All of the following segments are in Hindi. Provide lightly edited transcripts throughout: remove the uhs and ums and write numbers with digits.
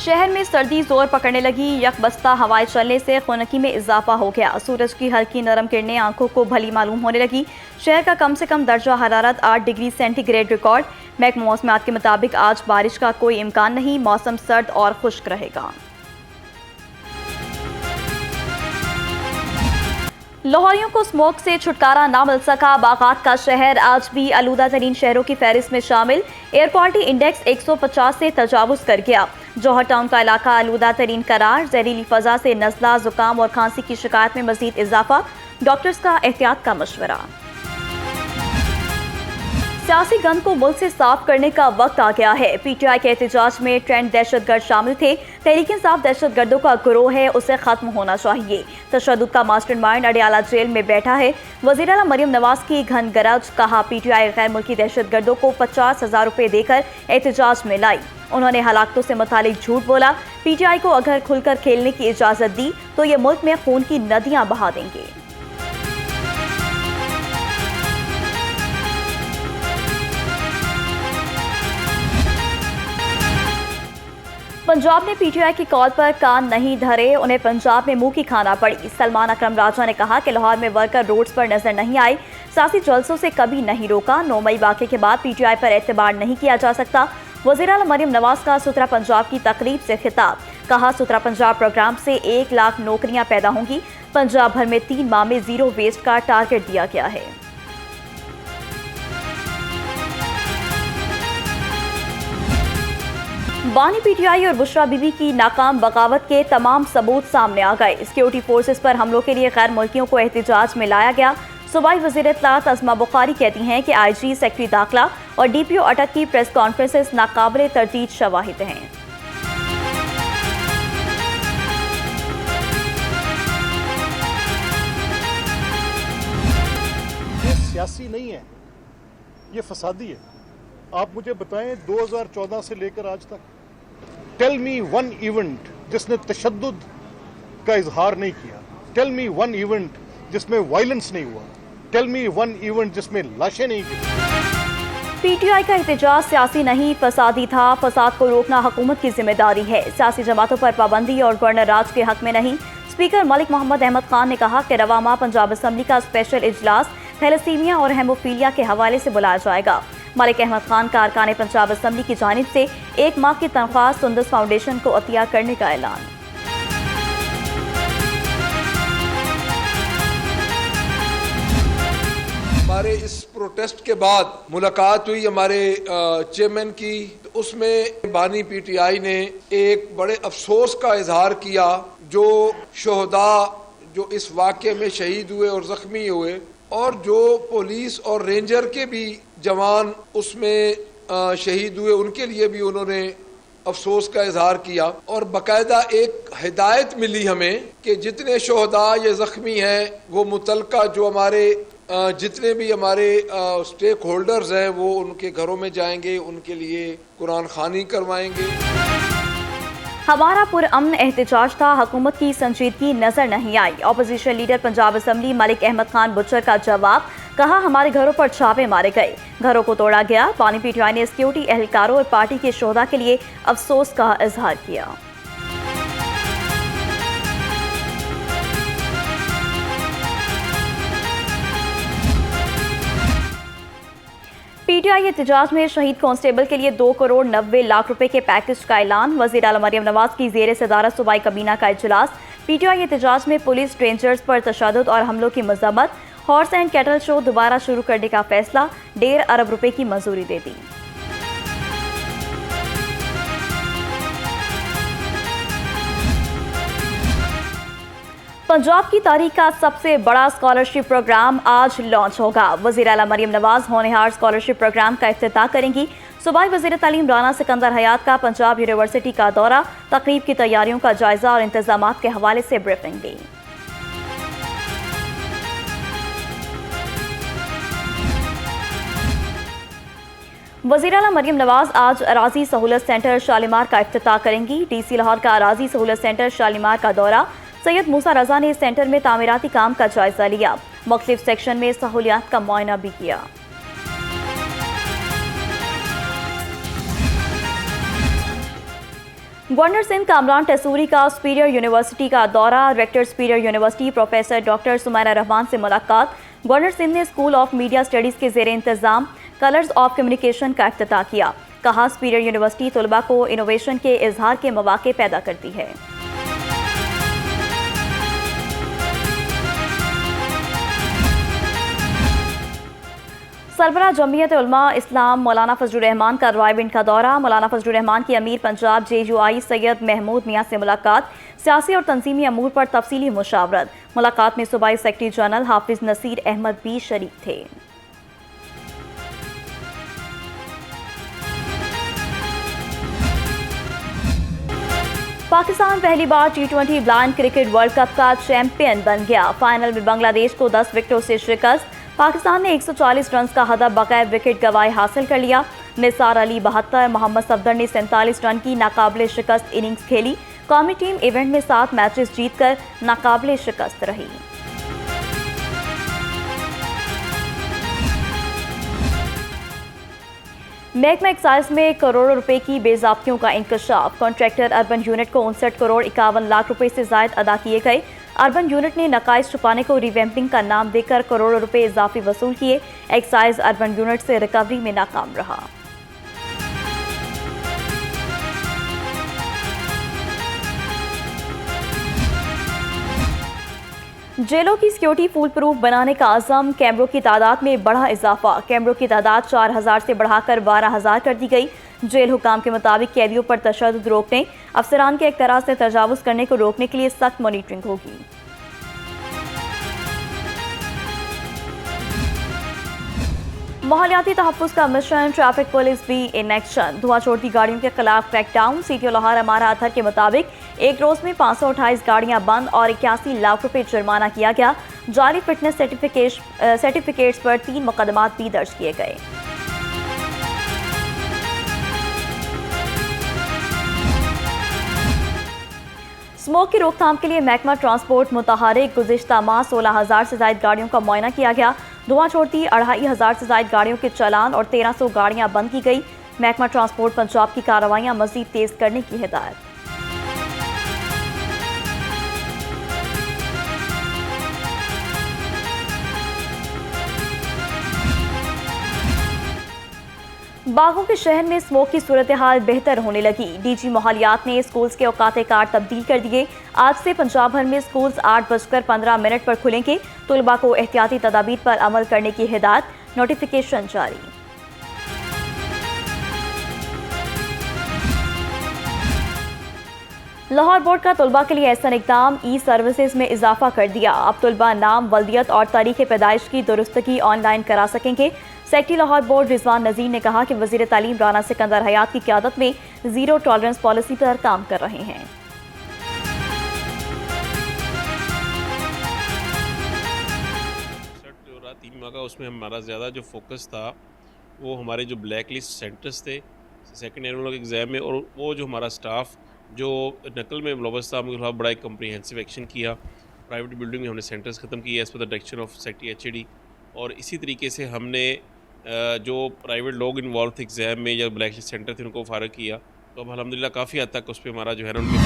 शहर में सर्दी जोर पकड़ने लगी। यकबस्ता हवाएं चलने से खुनकी में इजाफा हो गया। सूरज की हल्की नरम किरणें आंखों को भली मालूम होने लगी। शहर का कम से कम दर्जा हरारत 8 डिग्री सेंटीग्रेड रिकॉर्ड। महकमा मौसमियात के मुताबिक आज बारिश का कोई इम्कान नहीं। मौसम सर्द और खुश्क रहेगा। लाहौरियों को स्मोक से छुटकारा ना मिल सका। बागात का शहर आज भी आलूदा तरीन शहरों की फहरिस्त में शामिल। एयर क्वालिटी इंडेक्स 150 से तजावुज कर गया। जौहर टाउन का इलाका आलूदा तरीन करार। जहरीली फजा से नज़ला, जुकाम और खांसी की शिकायत में मजीद इजाफा। डॉक्टर्स का एहतियात का मशवरा। सियासी गंद को मुल्क से साफ करने का वक्त आ गया है। पीटीआई के एहतजाज में ट्रेंड दहशतगर्द शामिल थे। तहरीक इंसाफ दहशतगर्दों का गिरोह है, उसे खत्म होना चाहिए। तशद्दुद का मास्टरमाइंड अडियाला जेल में बैठा है। वज़ीर आला मरियम नवाज की घन गरज। कहा पीटीआई गैर मुल्की दहशतगर्दों को 50,000 रुपए देकर एहतजाज में लाई। उन्होंने हलाकतों से मुतालिक झूठ बोला। पीटीआई को अगर खुलकर खेलने की इजाजत दी तो ये मुल्क में खून की नदियां बहा देंगे। पंजाब ने पीटीआई की कॉल पर कान नहीं धरे। उन्हें पंजाब में मुंह की खाना पड़ी। सलमान अकरम राजा ने कहा कि लाहौर में वर्कर रोड्स पर नजर नहीं आए। सियासी जलसों से कभी नहीं रोका। 9 मई वाक़े के बाद पीटीआई पर एतबार नहीं किया जा सकता। वज़ीर आला मरियम नवाज का सुथरा पंजाब की तकरीब से खिताब। कहा सुथरा पंजाब प्रोग्राम से 1 लाख नौकरियां पैदा होंगी। पंजाब भर में 3 माह में जीरो वेस्ट का टारगेट दिया गया है। बानी पीटीआई और बुशरा बीबी की नाकाम बगावत के तमाम सबूत सामने आ गए। सिक्योरिटी फोर्सेस पर हमलों के लिए गैर मुल्कियों को एहतजाज में लाया गया। सूबाई वज़ीर इत्तलात अज़मा बुखारी कहती हैं कि आईजी, सेक्रेटरी दाखिला और डीपीओ अटक की प्रेस कॉन्फ्रेंसेस नाकाबिले तरदीद शवाहिद हैं। ये सियासी नहीं है, ये फसादी है। आप मुझे बताएं 2014 से लेकर आज तक टेल मी वन इवेंट जिसने तशद्दुद का इजहार नहीं किया। टेल मी वन इवेंट जिसमें वायलेंस नहीं हुआ। टेल मी वन इवेंट जिसमें लाशें नहीं गिरी। पीटीआई का एहतजाज सियासी नहीं फसादी था। फसाद को रोकना हुकूमत की जिम्मेदारी है। सियासी जमातों पर पाबंदी और गवर्नर राज के हक में नहीं। स्पीकर मलिक मोहम्मद अहमद खान ने कहा कि रवा माह पंजाब असम्बली का स्पेशल इजलास थैलेसीमिया और हेमोफीलिया के हवाले से बुलाया जाएगा। मलिक अहमद खान का अरकान पंजाब असम्बली की जानिब से 1 माह की तनख्वाह सुंदस फाउंडेशन को अतिया करने का ऐलान। हमारे इस प्रोटेस्ट के बाद मुलाकात हुई हमारे चेयरमैन की। उसमें बानी पीटीआई ने एक बड़े अफसोस का इजहार किया जो शोहदा जो इस वाक़े में शहीद हुए और ज़ख्मी हुए और जो पुलिस और रेंजर के भी जवान उसमें शहीद हुए, उनके लिए भी उन्होंने अफसोस का इजहार किया। और बाकायदा एक हिदायत मिली हमें कि जितने शोहदा या ज़ख्मी हैं वो मुतलका जो हमारे जितने भी हमारे स्टेक होल्डर्स हैं वो उनके घरों में जाएंगे, उनके लिए कुरान खानी करवाएंगे। हमारा पुरअमन एहतजाज था, हुकूमत की संजीदगी नजर नहीं आई। Opposition leader Punjab assembly Malik Ahmed Khan Bhuchar का जवाब। कहा हमारे घरों पर छापे मारे गए, घरों को तोड़ा गया। बानी पीटीआई ने सिक्योरिटी एहलकारों और पार्टी के शोहदा के लिए अफसोस का इजहार किया। पीटीआई एहतजाज में शहीद कांस्टेबल के लिए 2 करोड़ 90 लाख रुपए के पैकेज का ऐलान। वज़ीर आला मरियम नवाज की ज़ेर सदारत सूबाई काबीना का इजलास। पीटीआई एहतजाज में पुलिस रेंजर्स पर तशद्दुद और हमलों की मजम्मत। हॉर्स एंड कैटल शो दोबारा शुरू करने का फैसला। 1.5 अरब रुपए की मंजूरी दे दी। पंजाब की तारीख का सबसे बड़ा स्कॉलरशिप प्रोग्राम आज लॉन्च होगा। वज़ीर आला मरियम नवाज होनहार स्कॉलरशिप प्रोग्राम का इफ्तिताह करेंगी। सूबाई वज़ीर तालीम राना सिकंदर हयात का पंजाब यूनिवर्सिटी का दौरा। तकरीब की तैयारियों का जायजा और इंतजामात के हवाले से ब्रीफिंग दी। वज़ीर आला मरियम नवाज आज अराजी सहूलत सेंटर शालीमार का इफ्तिताह करेंगी। डीसी लाहौर का अराजी सहूलत सेंटर शालीमार का दौरा। सैयद मूसा रजा ने इस सेंटर में तामीराती काम का जायजा लिया। मुख्तलिफ सेक्शन में सहूलियात का मुआयना भी किया। गवर्नर सिंध कामरान टसूरी का सुपीरियर यूनिवर्सिटी का दौरा, rector superior university professor doctor Sumaira Rahman से मुलाकात। गवर्नर सिंध ने स्कूल ऑफ मीडिया स्टडीज़ के ज़ेर इंतज़ाम कलर्स ऑफ कम्युनिकेशन का इफ्तिताह किया। कहा, सुपीरियर यूनिवर्सिटी तलबा को इनोवेशन के इजहार के मौके पैदा करती है। सरबराह जमीयत उलमा इस्लाम मौलाना फजलुर रहमान का रायविंड का दौरा। मौलाना फजलुर रहमान की अमीर पंजाब JUI सैयद महमूद मियाँ से मुलाकात। सियासी और तंजीमी अमूर पर तफसीली मुशावरत। मुलाकात में सूबाई सेक्रेटरी जनरल हाफिज नसीर अहमद भी शरीक थे। पाकिस्तान पहली बार T20 blind cricket world cup का चैंपियन बन गया। फाइनल में बांग्लादेश को 10 विकेटों से शिकस्त। पाकिस्तान ने 140 रन का हदफ बगैर विकेट गंवाए हासिल कर लिया। निसार अली 72, मोहम्मद सफदर ने 47 रन की नाकाबिले शिकस्त इनिंग्स खेली। कौमी टीम इवेंट में 7 मैचेस जीतकर नाकाबिले शिकस्त रही। महकमा एक्साइज में करोड़ों रुपए की बेज़ाब्तियों का इंकशाफ। कॉन्ट्रैक्टर अर्बन यूनिट को 59 करोड़ 51 लाख रुपए से जायद अदा किए गए। अर्बन यूनिट ने नकाइज छुपाने को रिवैम्पिंग का नाम देकर करोड़ों रुपए इजाफी वसूल किए। एक्साइज अर्बन यूनिट से रिकवरी में नाकाम रहा। जेलों की सिक्योरिटी फूल प्रूफ बनाने का आज़म। कैमरों की तादाद में बढ़ा इजाफा। कैमरों की तादाद 4000 से बढ़ाकर 12000 कर दी गई। जेल हुकाम के मुताबिक कैदियों पर तशद्दुद रोकने, अफसरान के एक तरह से तजावुज़ करने को रोकने के लिए सख्त मॉनिटरिंग होगी। माहौलियाती तहफ़्फ़ुज़ का मिशन, ट्रैफिक पुलिस भी इन एक्शन। धुआं छोड़ती गाड़ियों के खिलाफ क्रैकडाउन। CTO लाहौर अमारा अतहर के मुताबिक एक रोज़ में 528 गाड़ियां बंद और 81 लाख रुपए जुर्माना किया गया। जाली फिटनेस सर्टिफिकेट्स पर 3 मुकदमात भी दर्ज किए गए। स्मोक की रोकथाम के लिए महकमा ट्रांसपोर्ट मुतहरिक। गुज़िश्ता माह 16,000 से ज़ायद गाड़ियों का मुआयना किया गया। धुआं छोड़ती 2500 से ज़ायद गाड़ियों के चालान और 1300 गाड़ियां बंद की गई। महकमा ट्रांसपोर्ट पंजाब की कार्रवाइयां मज़ीद तेज़ करने की हिदायत। बागों के शहर में स्मोक की सूरत हाल बेहतर होने लगी। DG माहौलियात ने स्कूल्स के औकाते कार्ड तब्दील कर दिए। आज से पंजाब भर में स्कूल्स 8:15 पर खुलेंगे। तुलबा को एहतियाती तदाबीर पर अमल करने की हिदायत। नोटिफिकेशन जारी। लाहौर बोर्ड का तुलबा के लिए एहसन इक़दाम। सर्विसेज में इजाफा कर दिया। अब तुलबा नाम, वल्दियत और तारीख़ पैदाइश की दुरुस्तगी ऑनलाइन करा सकेंगे। सेक्रेटरी लाहौर बोर्ड रिजवान नज़ीर ने कहा कि वज़ीर तालीम राना सिकंदर हयात की क़यादत में ज़ीरो टॉलरेंस पॉलिसी पर काम कर रहे हैं। का उसमें हमारा ज़्यादा जो फोकस था वो हमारे जो ब्लैक लिस्ट सेंटर्स थे सेकेंड एनुअल एग्ज़ाम में, और वो जो हमारा स्टाफ जो नकल में मुलव्वस था, उनके खिलाफ बड़ा एक कम्प्रीहेंसिव एक्शन किया। प्राइवेट बिल्डिंग में हमने सेंटर्स ख़त्म किए as per the direction of secretary HAD, और इसी तरीके से हमने जो प्राइवेट लोग इन्वॉल्व थे एग्ज़ाम में या ब्लैक लिस्ट सेंटर थे उनको फ़ारग किया। तो अब अल्हम्दुलिल्लाह काफ़ी हद तक उस पर हमारा जो है ना उनके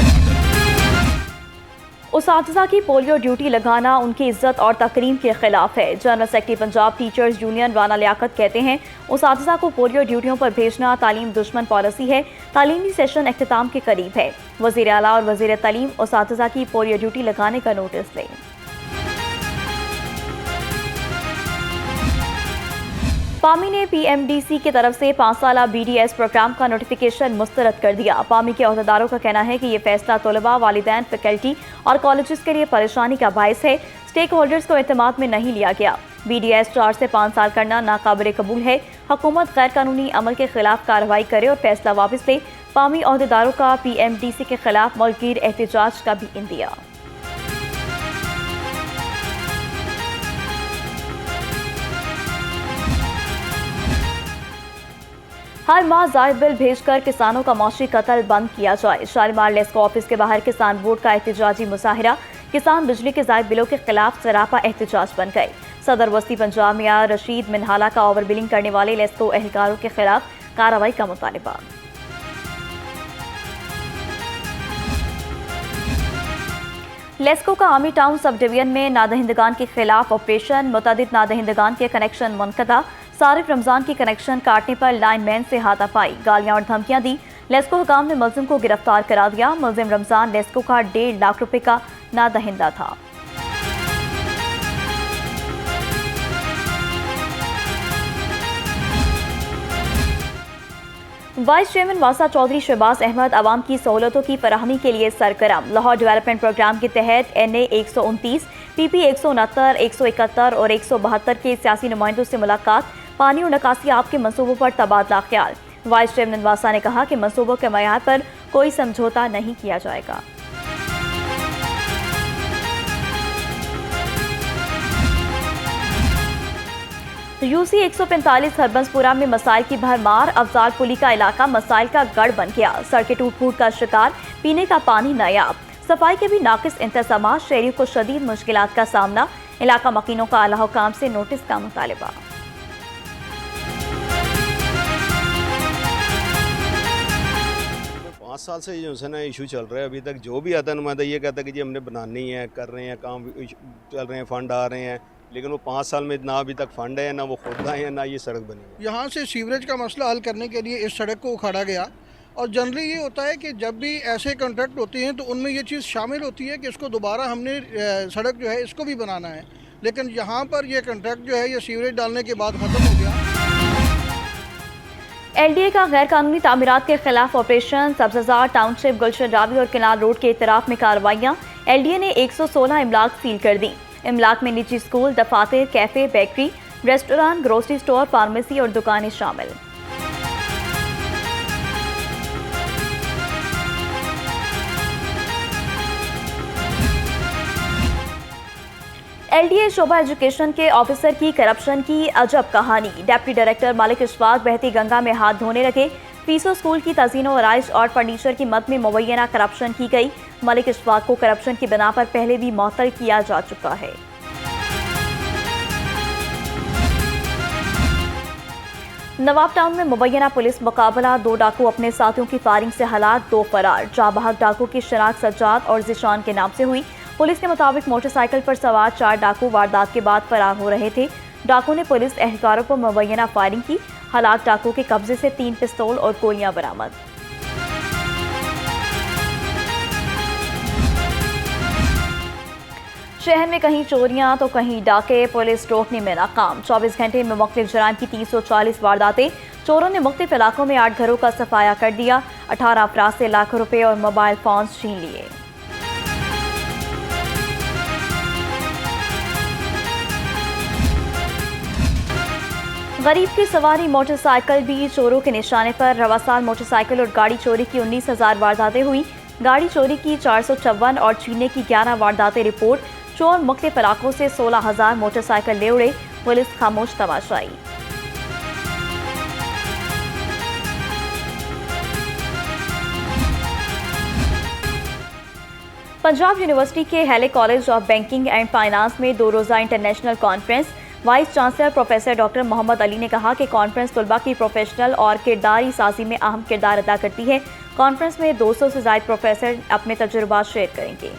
उसातिज़ा की पोलियो ड्यूटी लगाना उनकी इज्जत और तकरीम के खिलाफ है। General secretary Punjab teachers union Rana Liaquat कहते हैं, उसातिज़ा को पोलियो ड्यूटियों पर भेजना तालीम दुश्मन पॉलिसी है। तालीमी सेशन अख्तिताम के करीब है। वज़ीर आला और वज़ीर तालीम उसातिज़ा की पोलियो ड्यूटी लगाने का नोटिस लें। पामी ने PMDC की तरफ से 5 साला BDS प्रोग्राम का नोटिफिकेशन मुस्तरद कर दिया। पामी के अहदेदारों का कहना है कि ये फैसला तलबा, वालिदैन, फैकल्टी और कॉलेजेस के लिए परेशानी का बायस है। स्टेक होल्डर्स को एतमाद में नहीं लिया गया। BDS 4 से 5 साल करना नाकाबिल कबूल है। हुकूमत गैर कानूनी अमल के खिलाफ कार्रवाई करे और फैसला वापस ले। पामी अहदेदारों का PMDC के खिलाफ मुल्कगीर एहतजाज का भी इंदिया। हर माह जायद बिल भेजकर किसानों का मौशी कत्ल बंद किया जाए। शालीमार लेस्को ऑफिस के बाहर किसान बोर्ड का एहतजाजी मुजाहिरा। किसान बिजली के जायद बिलों के खिलाफ सरापा एहतजाज बन गए। सदर वस्ती पंजाब मियां रशीद मिनहाला का ओवर बिलिंग करने वाले लेस्को एहलकारों के खिलाफ कार्रवाई का मुतालबा। लेस्को का आर्मी टाउन सब डिवीजन में नादहिंदगान के खिलाफ ऑपरेशन, मुतअद्दिद नादहिंदगान के कनेक्शन मुनक़ता, सारिफ रमजान की कनेक्शन काटने पर लाइनमैन से हाथापाई, गालियां और धमकियां दी। लेस्को हुकाम ने मुलजिम को गिरफ्तार करा दिया। मुलजिम रमजान लेस्को का 1.5 लाख रुपए का नादहिंदा था। वाइस चेयरमैन वासा चौधरी शहबाज अहमद आवाम की सहूलतों की फराहमी के लिए सरगर्म। लाहौर डेवलपमेंट प्रोग्राम के तहत NA 129, PP 169, 171 और 172 के सियासी नुमाइंदों से मुलाकात, पानी और निकासी आप के मनसूबों पर तबादला ख्याल। वाइस चेयरमैन वासा ने कहा कि मनसूबों के मयार पर कोई समझौता नहीं किया जाएगा। UC 145 हरबंसपुरा में मसाइल की भरमार, अफजाल पुली का इलाका मसाइल का गढ़ बन गया। सड़कें टूट फूट का शिकार, पीने का पानी नायाब, सफाई के भी नाकिस इंतजाम, शहरियों को शदीद मुश्किलात का सामना। इलाका मकीनों का आला हुकाम से नोटिस का मुतालबा। पाँच साल से जो है ना इशू चल रहा है, अभी तक जो भी आता है नुमाइंदा ये कहता है कि जी हमने बनानी है, कर रहे हैं, काम चल रहे हैं, फंड आ रहे हैं, लेकिन वो 5 साल में ना अभी तक फंड है, ना वो खुद आए हैं, ना ये सड़क बनी है। यहाँ से सीवरेज का मसला हल करने के लिए इस सड़क को उखाड़ा गया और जनरली ये होता है कि जब भी ऐसे कॉन्ट्रैक्ट होते हैं तो उनमें ये चीज़ शामिल होती है कि इसको दोबारा हमने सड़क जो है इसको भी बनाना है, लेकिन यहाँ पर ये कॉन्ट्रैक्ट जो है ये सीवरेज डालने के बाद ख़त्म हो गया। LDA का गैर कानूनी तामीरात के खिलाफ ऑपरेशन, सब्ज़ार टाउनशिप, गुलशन रावी और किनार रोड के इतराफ में कार्रवाइयाँ। LDA ने 116 इमलाक सील कर दी। इमलाक में निजी स्कूल, दफातर, cafe, bakery, restaurant, grocery store, pharmacy और दुकानें शामिल। LDA शोभा एजुकेशन के ऑफिसर की करप्शन की अजब कहानी। डिप्टी डायरेक्टर मलिक इशफाक बहती गंगा में हाथ धोने लगे। फीसों स्कूल की तज़ीनो आराइश और फर्नीचर की मद में मुबैना करप्शन की गई। मलिक इशफाक को करप्शन की बिना पर पहले भी मुअत्तल किया जा चुका है। नवाब टाउन में मुबैना पुलिस मुकाबला, 2 डाकू अपने साथियों की फायरिंग से हलाक, 2 फरार। जाबहक डाकू की शनाख्त सज्जाद और जिशान के नाम से हुई। पुलिस के मुताबिक मोटरसाइकिल पर सवार 4 डाकू वारदात के बाद फरार हो रहे थे। डाकू ने पुलिस एहलकारों पर मुबैना फायरिंग की। हलाक डाकू के कब्जे से 3 पिस्तौल और गोलियां बरामद। शहर में कहीं चोरियां तो कहीं डाके, पुलिस रोकने में नाकाम। 24 घंटे में मुख्तलिफ जराइम की 340 वारदातें। चोरों ने मुख्तलिफ इलाकों में 8 घरों का सफाया कर दिया। 18 अफराद से लाखों रुपए और मोबाइल फोन छीन लिए। गरीब की सवारी मोटरसाइकिल भी चोरों के निशाने पर। रवा साल मोटरसाइकिल और गाड़ी चोरी की 19,000 वारदातें हुई। गाड़ी चोरी की 454 और छीनने की 11 वारदातें रिपोर्ट। चोर मुख्तलिफ इलाकों से 16,000 मोटरसाइकिल ले उड़े। पुलिस खामोश तमाशाई। पंजाब यूनिवर्सिटी के Hailey college of banking and finance में 2 रोज़ा international conference. Vice chancellor professor doctor Mohammad Ali ने कहा कि कॉन्फ्रेंस तलबा की प्रोफेशनल और किरदारी साजी में अहम किरदार अदा करती है। कॉन्फ्रेंस में 200 से ज़ायद प्रोफेसर अपने तजुर्बात शेयर करेंगे।